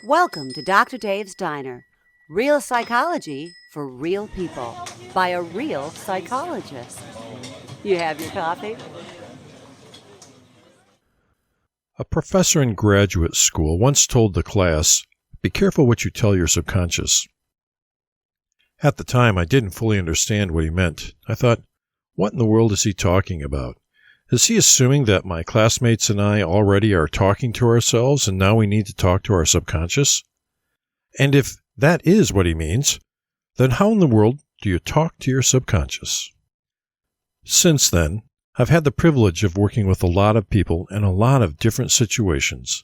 Welcome to Dr. Dave's Diner. Real psychology for real people by a real psychologist. You have your coffee? A professor in graduate school once told the class, "Be careful what you tell your subconscious." At the time, I didn't fully understand what he meant. I thought, what in the world is he talking about? Is he assuming that my classmates and I already are talking to ourselves and now we need to talk to our subconscious? And if that is what he means, then how in the world do you talk to your subconscious? Since then, I've had the privilege of working with a lot of people in a lot of different situations,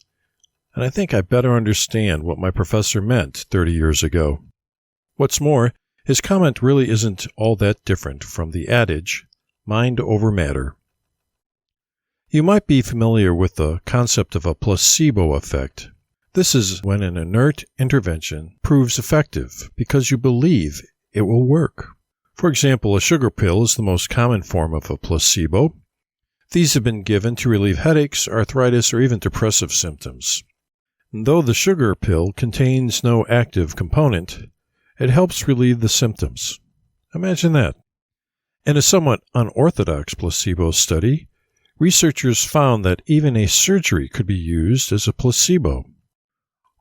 and I think I better understand what my professor meant 30 years ago. What's more, his comment really isn't all that different from the adage, mind over matter. You might be familiar with the concept of a placebo effect. This is when an inert intervention proves effective because you believe it will work. For example, a sugar pill is the most common form of a placebo. These have been given to relieve headaches, arthritis, or even depressive symptoms. And though the sugar pill contains no active component, it helps relieve the symptoms. Imagine that. In a somewhat unorthodox placebo study, researchers found that even a surgery could be used as a placebo.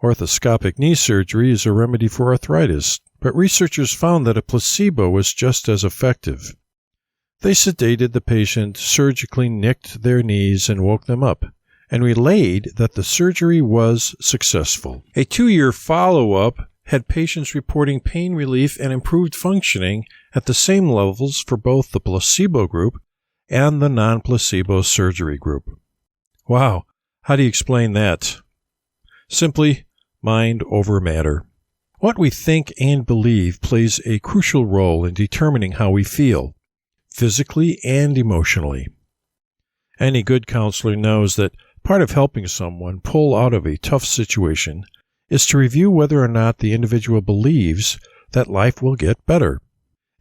Orthoscopic knee surgery is a remedy for arthritis, but researchers found that a placebo was just as effective. They sedated the patient, surgically nicked their knees, and woke them up, and relayed that the surgery was successful. A 2-year follow-up had patients reporting pain relief and improved functioning at the same levels for both the placebo group and the non-placebo surgery group. Wow, how do you explain that? Simply, mind over matter. What we think and believe plays a crucial role in determining how we feel, physically and emotionally. Any good counselor knows that part of helping someone pull out of a tough situation is to review whether or not the individual believes that life will get better.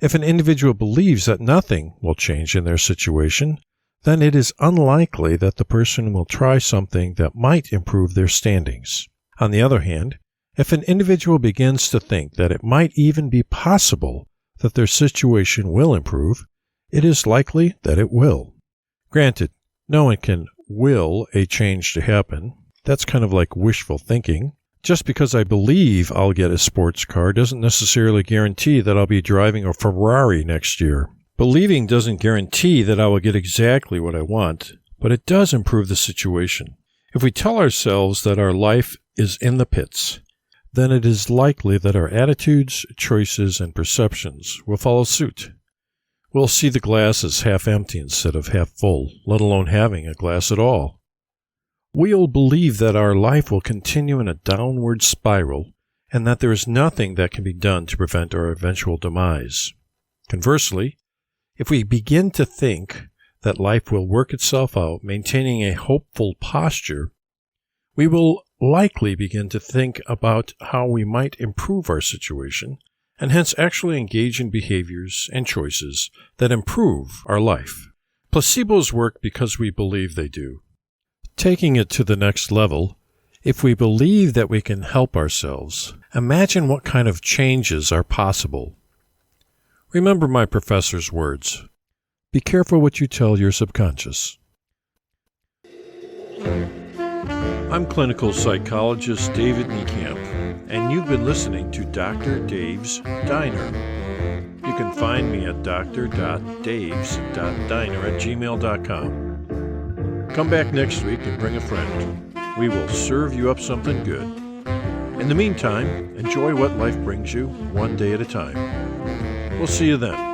If an individual believes that nothing will change in their situation, then it is unlikely that the person will try something that might improve their standings. On the other hand, if an individual begins to think that it might even be possible that their situation will improve, it is likely that it will. Granted, no one can will a change to happen. That's kind of like wishful thinking. Just because I believe I'll get a sports car doesn't necessarily guarantee that I'll be driving a Ferrari next year. Believing doesn't guarantee that I will get exactly what I want, but it does improve the situation. If we tell ourselves that our life is in the pits, then it is likely that our attitudes, choices, and perceptions will follow suit. We'll see the glass as half empty instead of half full, let alone having a glass at all. We'll believe that our life will continue in a downward spiral and that there is nothing that can be done to prevent our eventual demise. Conversely, if we begin to think that life will work itself out, maintaining a hopeful posture, we will likely begin to think about how we might improve our situation and hence actually engage in behaviors and choices that improve our life. Placebos work because we believe they do. Taking it to the next level, if we believe that we can help ourselves, imagine what kind of changes are possible. Remember my professor's words. Be careful what you tell your subconscious. I'm clinical psychologist David NieKamp, and you've been listening to Dr. Dave's Diner. You can find me at dr.daves.diner@gmail.com. Come back next week and bring a friend. We will serve you up something good. In the meantime, enjoy what life brings you one day at a time. We'll see you then.